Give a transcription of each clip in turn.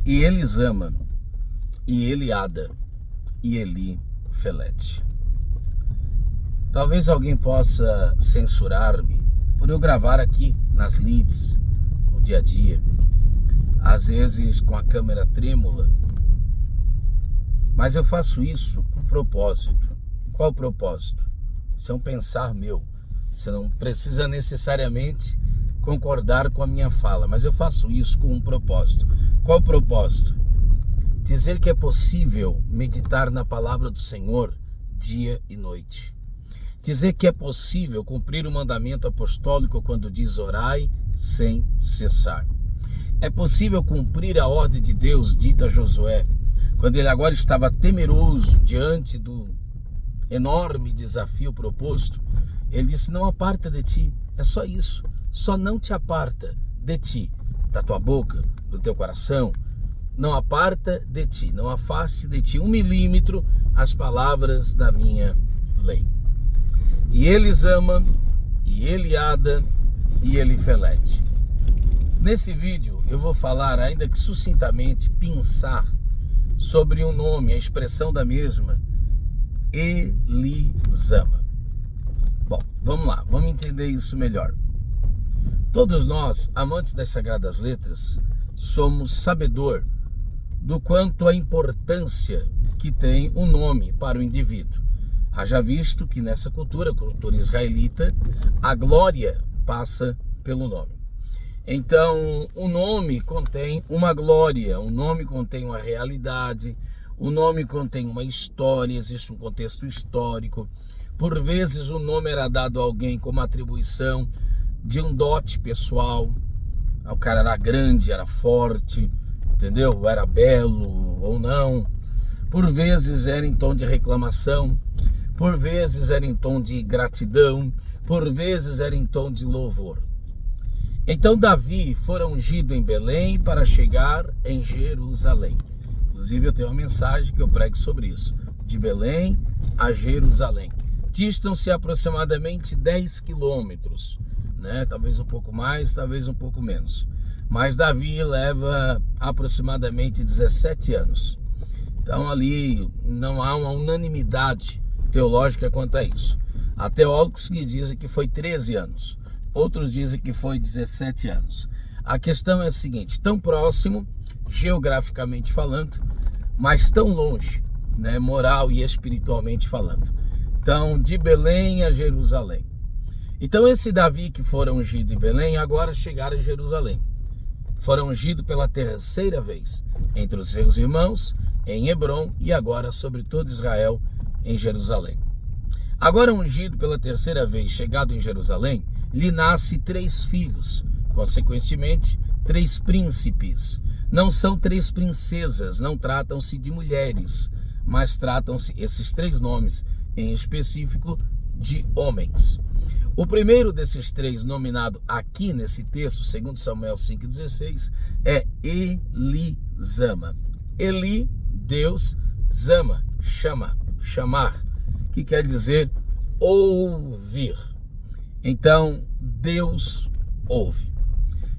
e Elisama, e Eliada, e Eli Felete. Talvez alguém possa censurar-me por eu gravar aqui nas leads, no dia a dia, às vezes com a câmera trêmula, mas eu faço isso com propósito. Qual o propósito? Isso é um pensar meu. Você não precisa necessariamente concordar com a minha fala, mas eu faço isso com um propósito. Qual o propósito? Dizer que é possível meditar na palavra do Senhor dia e noite. Dizer que é possível cumprir o mandamento apostólico quando diz orai sem cessar. É possível cumprir a ordem de Deus dita a Josué, quando ele agora estava temeroso diante do enorme desafio proposto. Ele disse: não aparta de ti, é só isso, só não te aparta de ti, da tua boca, do teu coração, não aparta de ti, não afaste de ti 1 milímetro as palavras da minha lei. E Elisama, e Eliada, e Elifelete. Nesse vídeo eu vou falar, ainda que sucintamente, pensar sobre um nome, a expressão da mesma, Elisama. Bom, vamos lá, vamos entender isso melhor. Todos nós, amantes das Sagradas Letras, somos sabedor do quanto a importância que tem o nome para o indivíduo. Haja visto que nessa cultura israelita, a glória passa pelo nome. Então, o nome contém uma glória, o nome contém uma realidade, o nome contém uma história, existe um contexto histórico. Por vezes o nome era dado a alguém como atribuição de um dote pessoal. O cara era grande, era forte, entendeu? Era belo ou não. Por vezes era em tom de reclamação, por vezes era em tom de gratidão, por vezes era em tom de louvor. Então Davi fora ungido em Belém para chegar em Jerusalém. Inclusive eu tenho uma mensagem que eu prego sobre isso, de Belém a Jerusalém. Distam-se aproximadamente 10 quilômetros, né? Talvez um pouco mais, talvez um pouco menos. Mas Davi leva aproximadamente 17 anos. Então ali não há uma unanimidade teológica quanto a isso. Há teólogos que dizem que foi 13 anos. Outros dizem que foi 17 anos. A questão é a seguinte: tão próximo, geograficamente falando, mas tão longe, né, moral e espiritualmente falando. Então, de Belém a Jerusalém. Então, esse Davi que fora ungido em Belém, agora chegaram em Jerusalém. Foram ungidos pela terceira vez entre os seus irmãos, em Hebrom, e agora sobre todo Israel, em Jerusalém. Agora ungido pela terceira vez, chegado em Jerusalém, lhe nasce 3 filhos, consequentemente 3 príncipes. Não são 3 princesas, não tratam-se de mulheres, mas tratam-se, esses 3 nomes em específico, de homens. O primeiro desses 3 nominado aqui nesse texto, segundo Samuel 5,16, é Elisama. Eli, Deus, Zama, chamar, que quer dizer ouvir. Então, Deus ouve.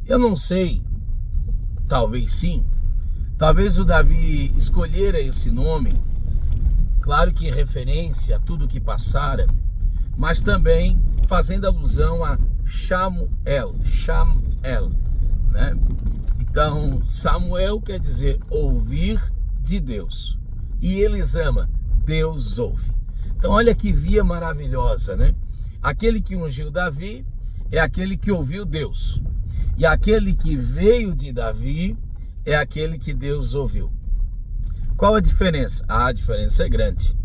Eu não sei, talvez sim, talvez o Davi escolhera esse nome, claro que em referência a tudo que passara, mas também fazendo alusão a Shamuel, né? Então, Samuel quer dizer ouvir de Deus, e Elisama, Deus ouve. Então, olha que via maravilhosa, né? Aquele que ungiu Davi é aquele que ouviu Deus. E aquele que veio de Davi é aquele que Deus ouviu. Qual a diferença? A diferença é grande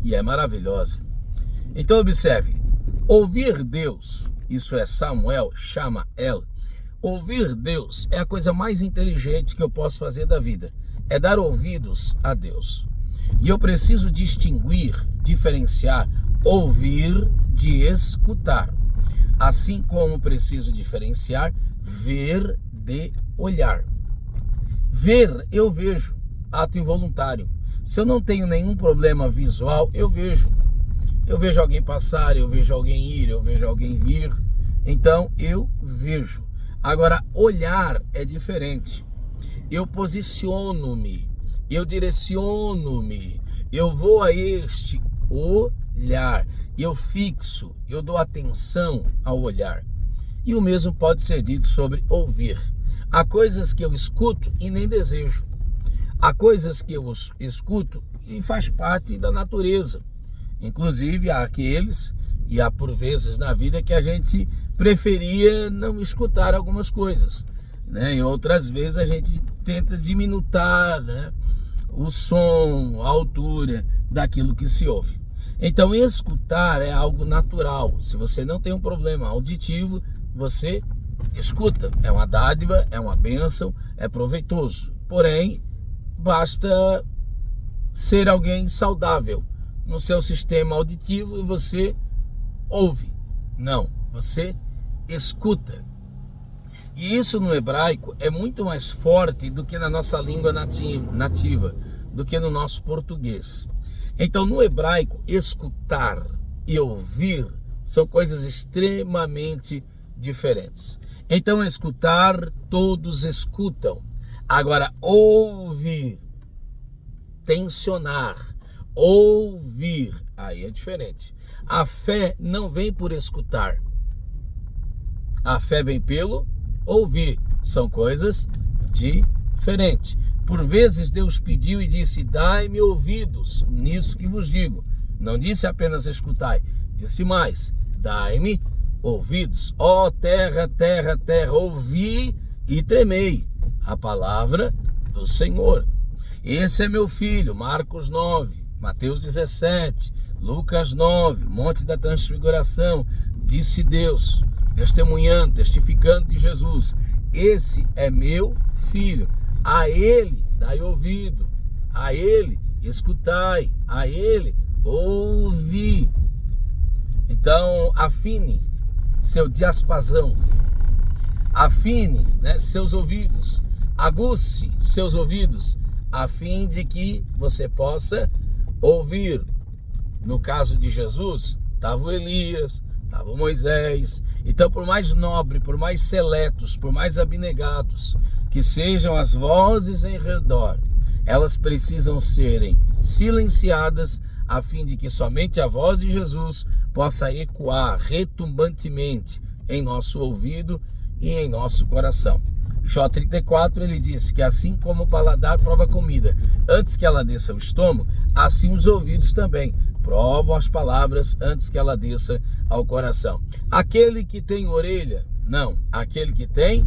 e é maravilhosa. Então observe, ouvir Deus, isso é Samuel, Shamael, ouvir Deus é a coisa mais inteligente que eu posso fazer da vida. É dar ouvidos a Deus. E eu preciso distinguir, diferenciar ouvir de escutar, assim como preciso diferenciar ver de olhar. Ver, eu vejo, ato involuntário. Se eu não tenho nenhum problema visual, eu vejo. Eu vejo alguém passar, eu vejo alguém ir, eu vejo alguém vir. Então eu vejo. Agora, olhar é diferente. eu posiciono-me, eu direciono-me, eu vou a este olhar, eu fixo, eu dou atenção ao olhar. E o mesmo pode ser dito sobre ouvir. Há coisas que eu escuto e nem desejo. Há coisas que eu escuto e faz parte da natureza. Inclusive há aqueles, e há por vezes na vida, que a gente preferia não escutar algumas coisas, né? E outras vezes a gente tenta diminutar, né, o som, a altura daquilo que se ouve. Então escutar é algo natural. Se você não tem um problema auditivo, você escuta. É uma dádiva, é uma bênção, é proveitoso. Porém, basta ser alguém saudável no seu sistema auditivo e você ouve. Não, você escuta. E isso no hebraico é muito mais forte do que na nossa língua nativa, do que no nosso português. Então, no hebraico, escutar e ouvir são coisas extremamente diferentes. Então, escutar, todos escutam. Agora, ouvir, tensionar, ouvir, aí é diferente. A fé não vem por escutar. A fé vem pelo ouvir. São coisas diferentes. Por vezes Deus pediu e disse: dai-me ouvidos nisso que vos digo. Não disse apenas escutai, disse mais: dai-me ouvidos. Ó terra, terra, terra, ouvi e tremei a palavra do Senhor. Esse é meu filho, Marcos 9, Mateus 17, Lucas 9, Monte da Transfiguração. Disse Deus, testemunhando, testificando de Jesus: esse é meu filho, a ele dai ouvido, a ele escutai, a ele ouvi. Então afine seu diapasão, afine, né, seus ouvidos, aguce seus ouvidos, a fim de que você possa ouvir. No caso de Jesus, estava o Elias, estava o Moisés. Então, por mais nobre, por mais seletos, por mais abnegados que sejam as vozes em redor, elas precisam serem silenciadas a fim de que somente a voz de Jesus possa ecoar retumbantemente em nosso ouvido e em nosso coração. Jó 34, ele diz que assim como o paladar prova a comida antes que ela desça ao estômago, assim os ouvidos também provam as palavras antes que ela desça ao coração. Aquele que tem orelha, não, aquele que tem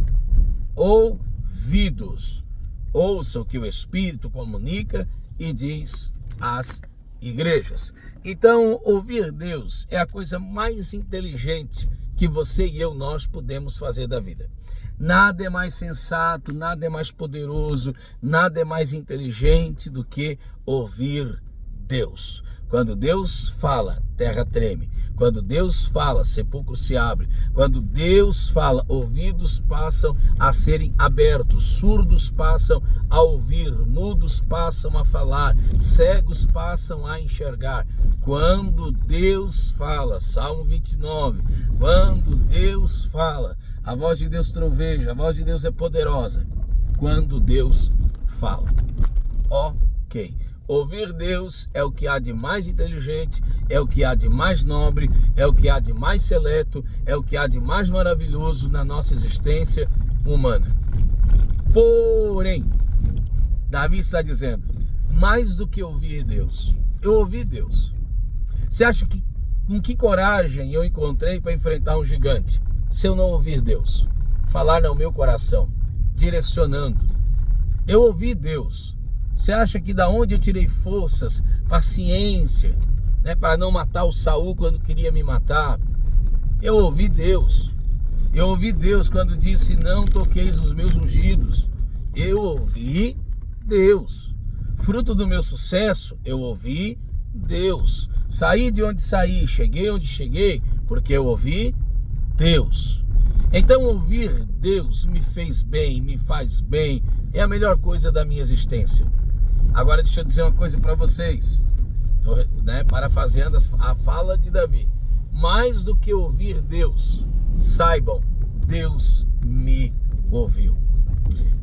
ouvidos, ouça o que o Espírito comunica e diz às igrejas. Então, ouvir Deus é a coisa mais inteligente que você e eu, nós podemos fazer da vida. Nada é mais sensato, nada é mais poderoso, nada é mais inteligente do que ouvir Deus. Quando Deus fala, terra treme. Quando Deus fala, sepulcro se abre. Quando Deus fala, ouvidos passam a serem abertos, surdos passam a ouvir, mudos passam a falar, cegos passam a enxergar. Quando Deus fala, Salmo 29, quando Deus fala, a voz de Deus troveja, a voz de Deus é poderosa. Quando Deus fala. Ok. Ouvir Deus é o que há de mais inteligente, é o que há de mais nobre, é o que há de mais seleto, é o que há de mais maravilhoso na nossa existência humana. Porém, Davi está dizendo, mais do que ouvir Deus, eu ouvi Deus. Você acha que com que coragem eu encontrei para enfrentar um gigante, se eu não ouvir Deus? Falar no meu coração, direcionando. Eu ouvi Deus. Você acha que da onde eu tirei forças, paciência, né, para não matar o Saul quando queria me matar? Eu ouvi Deus. Eu ouvi Deus quando disse, não toqueis os meus ungidos. Eu ouvi Deus. Fruto do meu sucesso, eu ouvi Deus. Saí de onde saí, cheguei onde cheguei, porque eu ouvi Deus. Então ouvir Deus me fez bem, me faz bem, é a melhor coisa da minha existência. Agora deixa eu dizer uma coisa para vocês, parafraseando a fala de Davi. Mais do que ouvir Deus, saibam, Deus me ouviu.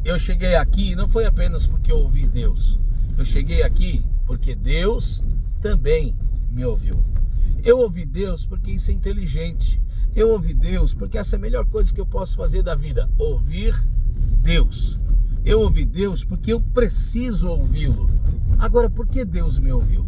Eu cheguei aqui não foi apenas porque eu ouvi Deus. Eu cheguei aqui porque Deus também me ouviu. Eu ouvi Deus porque isso é inteligente. Eu ouvi Deus porque essa é a melhor coisa que eu posso fazer da vida, ouvir Deus. Eu ouvi Deus porque eu preciso ouvi-lo. Agora, por que Deus me ouviu?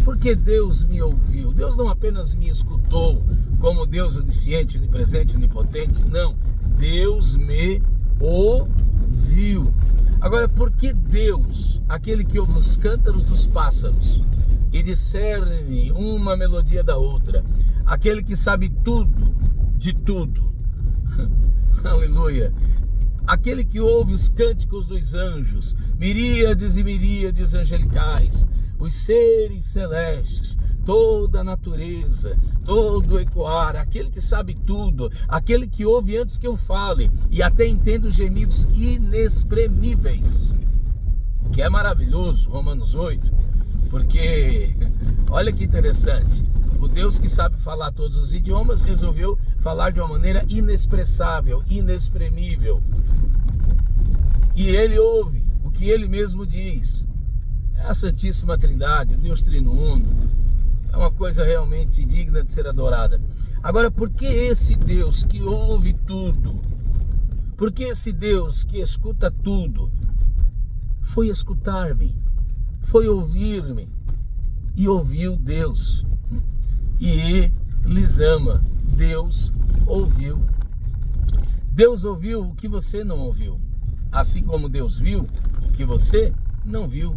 Porque Deus me ouviu. Deus não apenas me escutou como Deus onisciente, onipresente, onipotente. Não, Deus me ouviu. Agora, por que Deus, aquele que ouve os cântaros dos pássaros e discerne uma melodia da outra, aquele que sabe tudo de tudo, aleluia, aquele que ouve os cânticos dos anjos, miríades e miríades angelicais, os seres celestes, toda a natureza, todo o ecoar, aquele que sabe tudo, aquele que ouve antes que eu fale e até entende os gemidos inexprimíveis, o que é maravilhoso, Romanos 8, porque olha que interessante, o Deus que sabe falar todos os idiomas resolveu falar de uma maneira inexpressável, inexprimível, e ele ouve o que ele mesmo diz. É a Santíssima Trindade, o Deus Triuno, é uma coisa realmente digna de ser adorada. Agora, por que esse Deus que ouve tudo, por que esse Deus que escuta tudo, foi escutar-me, foi ouvir-me e ouviu Deus? E lhes ama. Deus ouviu. Deus ouviu o que você não ouviu, assim como Deus viu o que você não viu.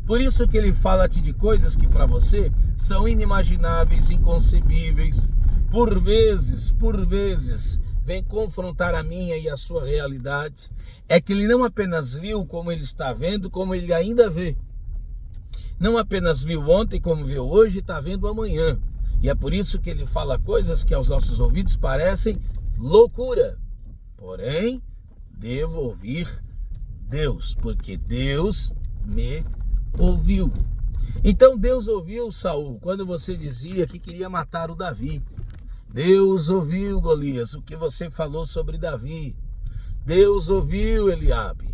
Por isso que ele fala-te de coisas que para você são inimagináveis, inconcebíveis. Por vezes, vem confrontar a minha e a sua realidade. É que ele não apenas viu como ele está vendo, como ele ainda vê. Não apenas viu ontem como viu hoje, está vendo amanhã. E é por isso que ele fala coisas que aos nossos ouvidos parecem loucura. Porém, devo ouvir Deus, porque Deus me ouviu. Então Deus ouviu Saul quando você dizia que queria matar o Davi. Deus ouviu Golias, o que você falou sobre Davi. Deus ouviu Eliabe.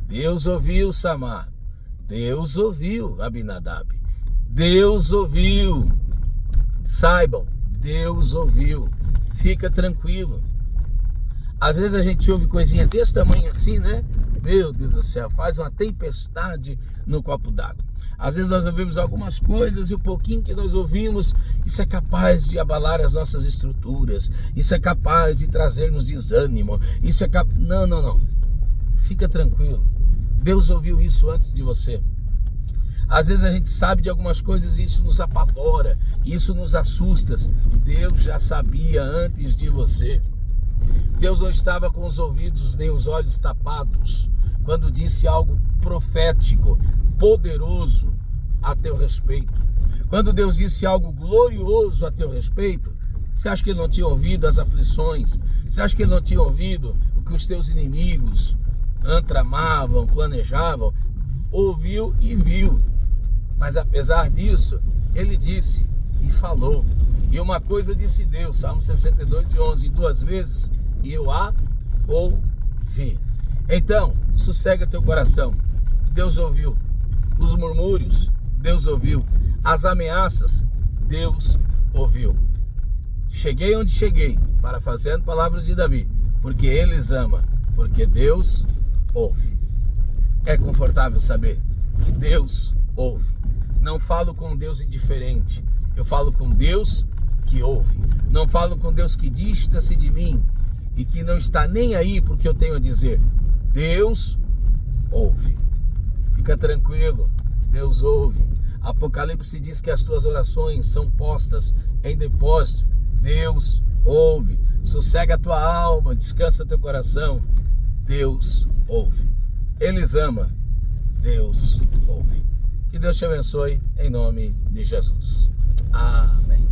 Deus ouviu Samar. Deus ouviu Abinadab. Deus ouviu. Saibam, Deus ouviu. Fica tranquilo. Às vezes a gente ouve coisinha desse tamanho assim, né? Meu Deus do céu, faz uma tempestade no copo d'água. Às vezes nós ouvimos algumas coisas e o pouquinho que nós ouvimos, isso é capaz de abalar as nossas estruturas. Isso é capaz de trazer-nos desânimo. Isso é capaz... Não. Fica tranquilo. Deus ouviu isso antes de você. Às vezes a gente sabe de algumas coisas e isso nos apavora, isso nos assusta. Deus já sabia antes de você. Deus não estava com os ouvidos nem os olhos tapados quando disse algo profético, poderoso a teu respeito. Quando Deus disse algo glorioso a teu respeito, você acha que ele não tinha ouvido as aflições? Você acha que ele não tinha ouvido o que os teus inimigos tramavam, planejavam? Ouviu e viu. Mas apesar disso, ele disse e falou. E uma coisa disse Deus, Salmo 62:11, 2 vezes, e eu a ouvi. Então, sossega teu coração. Deus ouviu. Os murmúrios, Deus ouviu. As ameaças, Deus ouviu. Cheguei onde cheguei, parafraseando palavras de Davi, porque ele os ama, porque Deus ouve. É confortável saber, Deus ouve. Não falo com Deus indiferente, eu falo com Deus que ouve. Não falo com Deus que dista-se de mim e que não está nem aí porque eu tenho a dizer. Deus ouve. Fica tranquilo, Deus ouve. Apocalipse diz que as tuas orações são postas em depósito. Deus ouve. Sossega a tua alma, descansa teu coração. Deus ouve. Ele os ama. Deus ouve. Que Deus te abençoe em nome de Jesus. Amém.